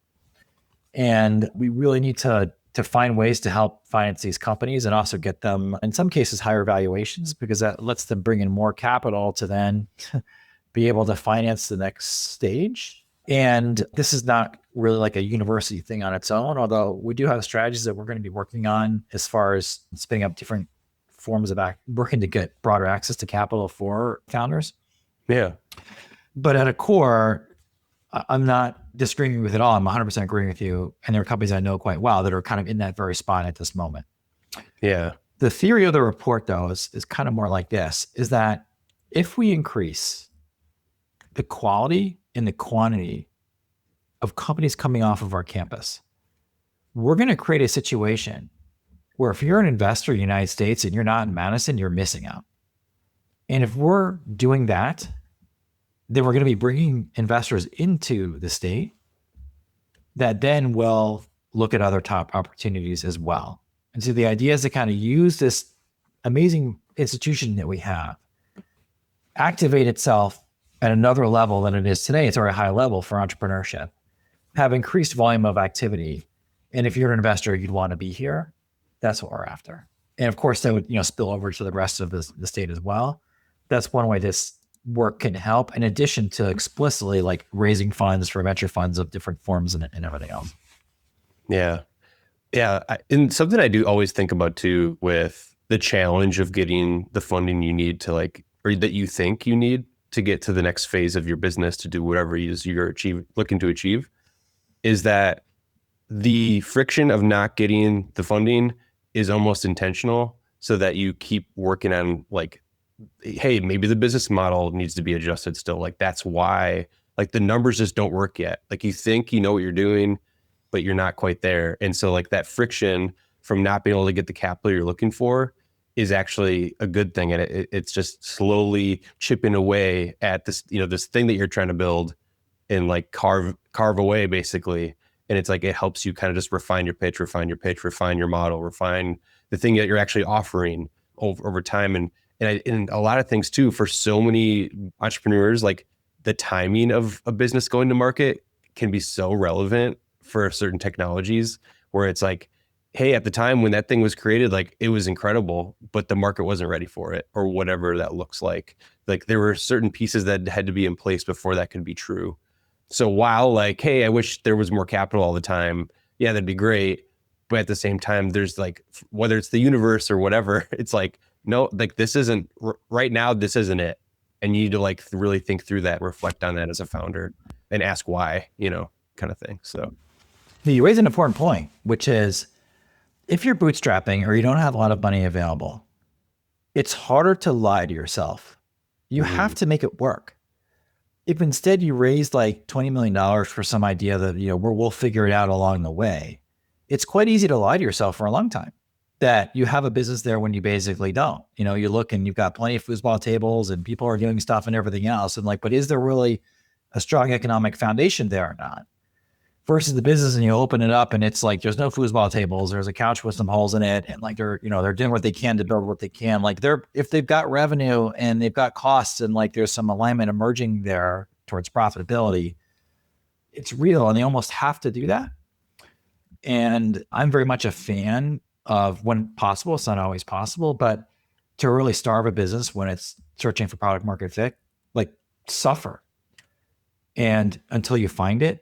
And we really need to find ways to help finance these companies and also get them, in some cases, higher valuations, because that lets them bring in more capital to then be able to finance the next stage. And this is not really like a university thing on its own, although we do have strategies that we're going to be working on as far as spinning up different forms of working to get broader access to capital for founders. Yeah. But at a core, I'm not disagreeing with it all. I'm 100% agreeing with you. And there are companies I know quite well that are kind of in that very spot at this moment. Yeah. The theory of the report, though, is kind of more like this, is that if we increase the quality and the quantity of companies coming off of our campus, we're going to create a situation where if you're an investor in the United States and you're not in Madison, you're missing out. And if we're doing that, then we're going to be bringing investors into the state that then will look at other top opportunities as well. And so the idea is to kind of use this amazing institution that we have, activate itself at another level than it is today. It's already a high level for entrepreneurship, have increased volume of activity. And if you're an investor, you'd want to be here. That's what we're after. And of course, that would spill over to the rest of the state as well. That's one way this work can help, in addition to explicitly like raising funds for venture funds of different forms and everything else. Yeah. Yeah. And something I do always think about too with the challenge of getting the funding you need to or that you think you need to get to the next phase of your business to do whatever it is you're looking to achieve, is that the friction of not getting the funding is almost intentional so that you keep working on hey, maybe the business model needs to be adjusted still. That's why the numbers just don't work yet. You think you know what you're doing, but you're not quite there. And so that friction from not being able to get the capital you're looking for is actually a good thing. And it's just slowly chipping away at this, this thing that you're trying to build and carve away basically. And it's it helps you kind of just refine your pitch, refine your model, refine the thing that you're actually offering over time. And a lot of things too, for so many entrepreneurs, the timing of a business going to market can be so relevant for certain technologies where it's hey, at the time when that thing was created, it was incredible, but the market wasn't ready for it or whatever that looks like. There were certain pieces that had to be in place before that could be true. So while hey, I wish there was more capital all the time. Yeah, that'd be great. But at the same time, there's whether it's the universe or whatever, it's no, this isn't right now. This isn't it. And you need to really think through that, reflect on that as a founder and ask why, kind of thing. So you raise an important point, which is if you're bootstrapping or you don't have a lot of money available, it's harder to lie to yourself. You have to make it work. If instead you raised $20 million for some idea that, we'll figure it out along the way, it's quite easy to lie to yourself for a long time that you have a business there when you basically don't. You look and you've got plenty of foosball tables and people are doing stuff and everything else. And but is there really a strong economic foundation there or not? Versus the business and you open it up and it's there's no foosball tables, there's a couch with some holes in it, and they're doing what they can to build what they can. If they've got revenue and they've got costs and there's some alignment emerging there towards profitability, it's real and they almost have to do that. And I'm very much a fan of when possible, it's not always possible, but to really starve a business when it's searching for product market fit, suffer. And until you find it.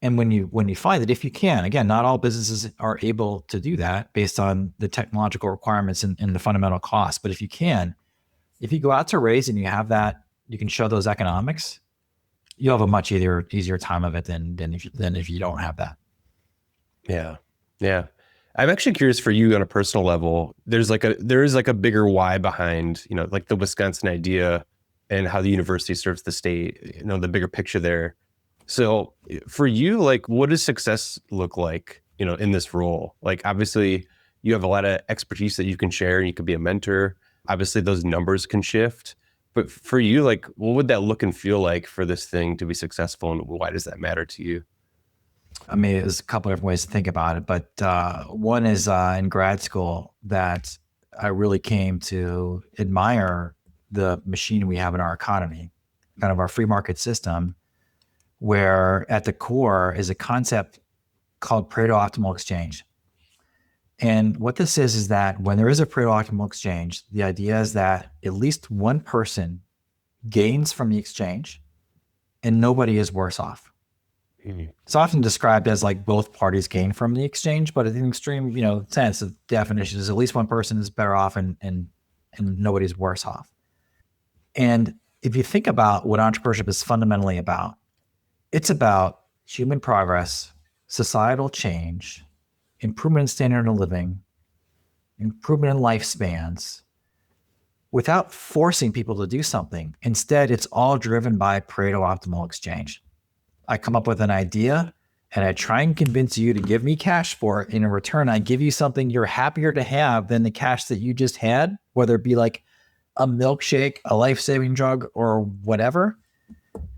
And when you find it, if you can, again, not all businesses are able to do that based on the technological requirements and the fundamental costs. But if you go out to raise and you have that, you can show those economics, you'll have a much easier time of it than if you don't have that. Yeah. Yeah. I'm actually curious for you on a personal level. There is a bigger why behind, the Wisconsin idea and how the university serves the state, the bigger picture there. So for you, what does success look like, in this role? Obviously you have a lot of expertise that you can share and you could be a mentor. Obviously those numbers can shift, but for you, what would that look and feel like for this thing to be successful? And why does that matter to you? I mean, there's a couple of different ways to think about it, but one is in grad school that I really came to admire the machine we have in our economy, kind of our free market system, where at the core is a concept called Pareto optimal exchange. And what this is that when there is a Pareto optimal exchange, the idea is that at least one person gains from the exchange and nobody is worse off. It's often described as both parties gain from the exchange, but in the extreme, sense of definition is at least one person is better off and nobody's worse off. And if you think about what entrepreneurship is fundamentally about, it's about human progress, societal change, improvement in standard of living, improvement in lifespans, without forcing people to do something. Instead, it's all driven by Pareto optimal exchange. I come up with an idea and I try and convince you to give me cash for it. In return, I give you something you're happier to have than the cash that you just had, whether it be a milkshake, a life-saving drug, or whatever.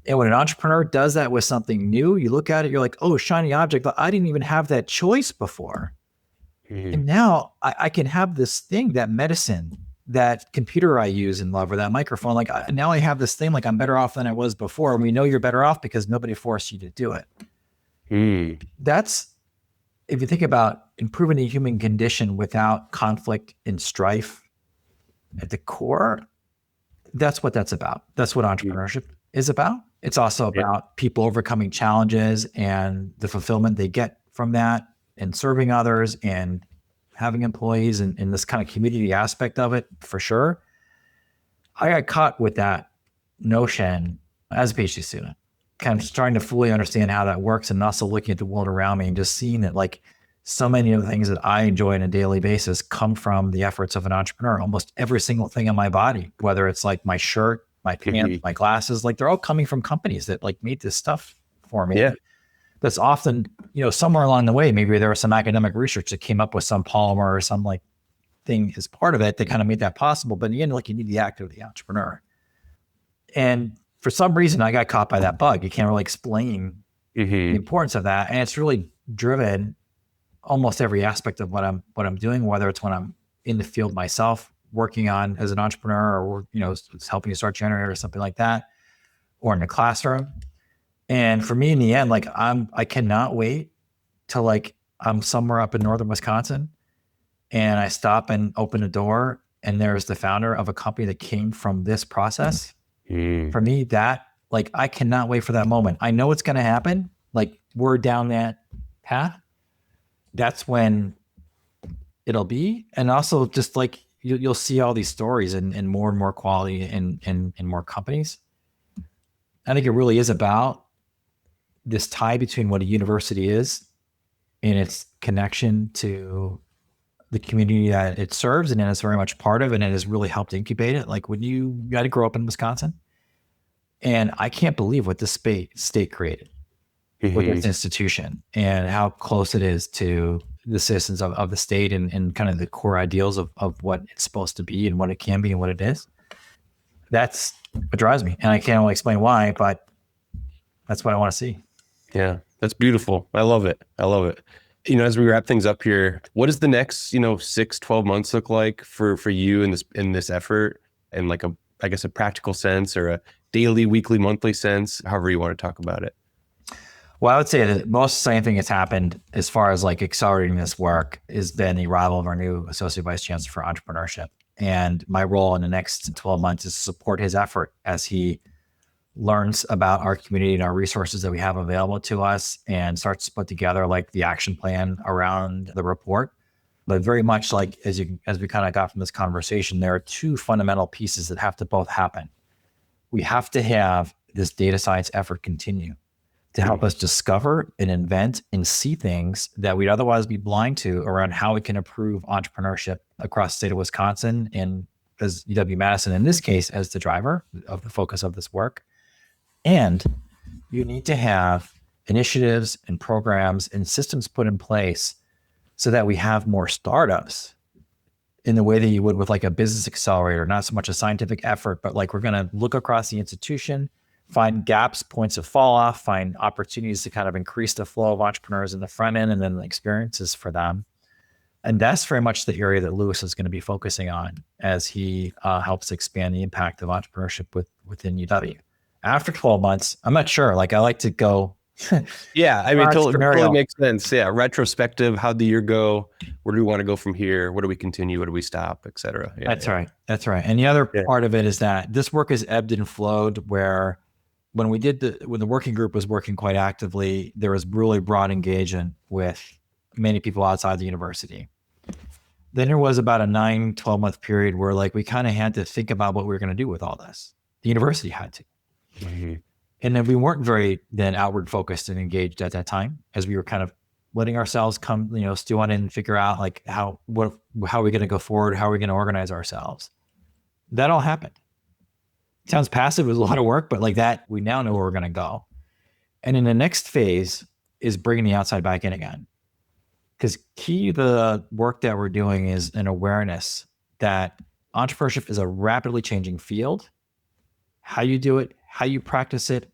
And when an entrepreneur does that with something new, you look at it, you're oh, shiny object, but I didn't even have that choice before. And now I can have this thing, that medicine, that computer I use and love, or that microphone. Now I have this thing, I'm better off than I was before. And we know you're better off because nobody forced you to do it. That's, if you think about improving the human condition without conflict and strife at the core, that's what that's about. That's what entrepreneurship is about. It's also about people overcoming challenges and the fulfillment they get from that and serving others and having employees and this kind of community aspect of it for sure. I got caught with that notion as a PhD student, kind of trying to fully understand how that works and also looking at the world around me and just seeing that like so many of the things that I enjoy on a daily basis come from the efforts of an entrepreneur. Almost every single thing on my body, whether it's like my shirt, my pants, my glasses, like they're all coming from companies that like made this stuff for me. Yeah. That's often, somewhere along the way, maybe there was some academic research that came up with some polymer or some like thing as part of it that kind of made that possible. But in the end, like you need the act of the entrepreneur. And for some reason, I got caught by that bug. You can't really explain the importance of that. And it's really driven almost every aspect of what I'm doing, whether it's when I'm in the field myself, working on as an entrepreneur or, helping to start generator or something like that, or in the classroom. And for me in the end, like I cannot wait till like I'm somewhere up in northern Wisconsin and I stop and open a door and there's the founder of a company that came from this process. For me, that like, I cannot wait for that moment. I know it's going to happen. Like we're down that path. That's when it'll be. And also just like, you'll see all these stories and more and more quality and more companies. I think it really is about this tie between what a university is and its connection to the community that it serves, and then it's very much part of, and it has really helped incubate it. Like when you got to grow up in Wisconsin, and I can't believe what this state created with this institution and how close it is to the citizens of the state and kind of the core ideals of what it's supposed to be and what it can be and what it is. That's what drives me. And I can't really explain why, but that's what I want to see. Yeah, that's beautiful. I love it. As we wrap things up here, what does the next, 6-12 months look like for you in this effort, and like a practical sense or a daily, weekly, monthly sense, however you want to talk about it? Well, I would say the most exciting thing that's happened as far as like accelerating this work has been the arrival of our new Associate Vice Chancellor for Entrepreneurship. And my role in the next 12 months is to support his effort as he learns about our community and our resources that we have available to us and starts to put together like the action plan around the report. But very much like as we kind of got from this conversation, there are two fundamental pieces that have to both happen. We have to have this data science effort continue to help us discover and invent and see things that we'd otherwise be blind to around how we can improve entrepreneurship across the state of Wisconsin, and as UW-Madison in this case as the driver of the focus of this work. And you need to have initiatives and programs and systems put in place so that we have more startups in the way that you would with like a business accelerator, not so much a scientific effort, but like we're going to look across the institution, find gaps, points of fall off, find opportunities to kind of increase the flow of entrepreneurs in the front end and then the experiences for them. And that's very much the area that Lewis is going to be focusing on as he helps expand the impact of entrepreneurship within UW. After 12 months, I'm not sure. Like I like to go. Yeah, I mean, totally makes sense. Yeah, retrospective. How'd the year go? Where do we want to go from here? Where do we continue? Where do we stop, et cetera? Yeah, That's right. And the other part of it is that this work has ebbed and flowed where when the working group was working quite actively, there was really broad engagement with many people outside the university. Then there was about a 9-12 month period where like we kind of had to think about what we were going to do with all this. The university had to. Mm-hmm. And then we weren't very then outward focused and engaged at that time as we were kind of letting ourselves come, stew on it and figure out like how are we going to go forward? How are we going to organize ourselves? That all happened. It sounds passive. It was a lot of work, but like that, we now know where we're going to go. And in the next phase is bringing the outside back in again. Because key to the work that we're doing is an awareness that entrepreneurship is a rapidly changing field. How you do it, how you practice it,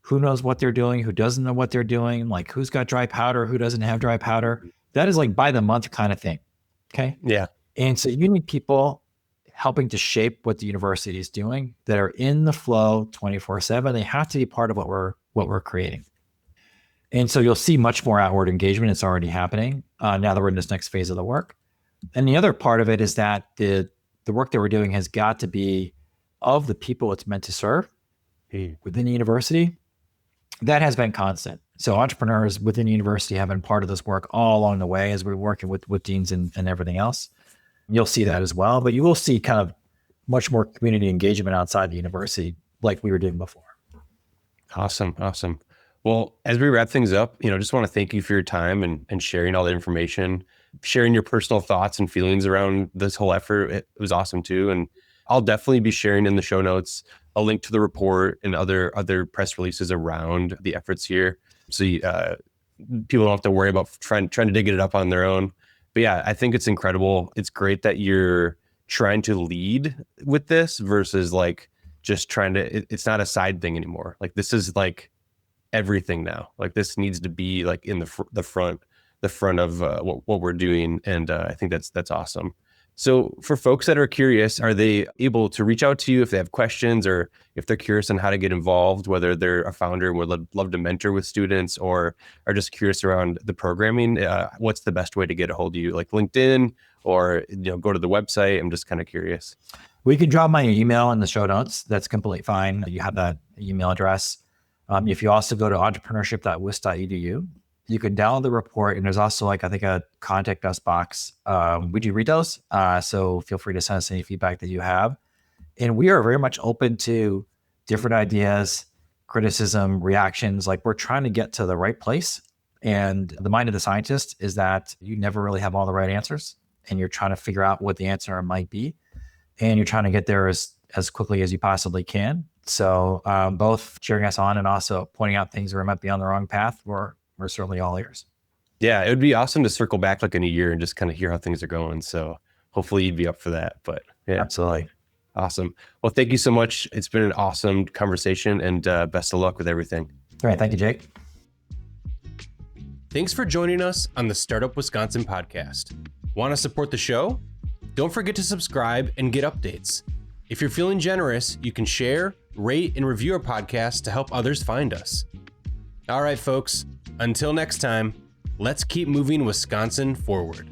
who knows what they're doing, who doesn't know what they're doing, like who's got dry powder, who doesn't have dry powder. That is like by the month kind of thing. Okay. Yeah. And so you need people helping to shape what the university is doing that are in the flow 24/7. They have to be part of what we're creating. And so you'll see much more outward engagement. It's already happening now that we're in this next phase of the work. And the other part of it is that the work that we're doing has got to be of the people it's meant to serve within the university. That has been constant. So entrepreneurs within the university have been part of this work all along the way as we're working with deans and everything else. You'll see that as well, but you will see kind of much more community engagement outside the university like we were doing before. Awesome. Well, as we wrap things up, just want to thank you for your time and sharing all the information, sharing your personal thoughts and feelings around this whole effort. It was awesome too. And I'll definitely be sharing in the show notes a link to the report and other press releases around the efforts here. So people don't have to worry about trying to dig it up on their own. But yeah, I think it's incredible. It's great that you're trying to lead with this versus like just trying to, it's not a side thing anymore. Like this is like everything now. Like this needs to be like in the front of what we're doing. And I think that's awesome. So for folks that are curious, are they able to reach out to you if they have questions or if they're curious on how to get involved, whether they're a founder and would love to mentor with students or are just curious around the programming? What's the best way to get a hold of you? Like LinkedIn or go to the website? I'm just kind of curious. We can drop my email in the show notes. That's completely fine. You have that email address. If you also go to entrepreneurship.wisc.edu, you can download the report, and there's also I think a contact us box. We do read those, so feel free to send us any feedback that you have. And we are very much open to different ideas, criticism, reactions. Like we're trying to get to the right place. And the mind of the scientist is that you never really have all the right answers, and you're trying to figure out what the answer might be, and you're trying to get there as quickly as you possibly can. So both cheering us on and also pointing out things where we might be on the wrong path. We're certainly all ears. Yeah, it would be awesome to circle back like in a year and just kind of hear how things are going. So hopefully you'd be up for that. But yeah, absolutely. Awesome. Well, thank you so much. It's been an awesome conversation and best of luck with everything. All right. Thank you, Jake. Thanks for joining us on the Startup Wisconsin podcast. Want to support the show? Don't forget to subscribe and get updates. If you're feeling generous, you can share, rate, and review our podcast to help others find us. All right, folks. Until next time, let's keep moving Wisconsin forward.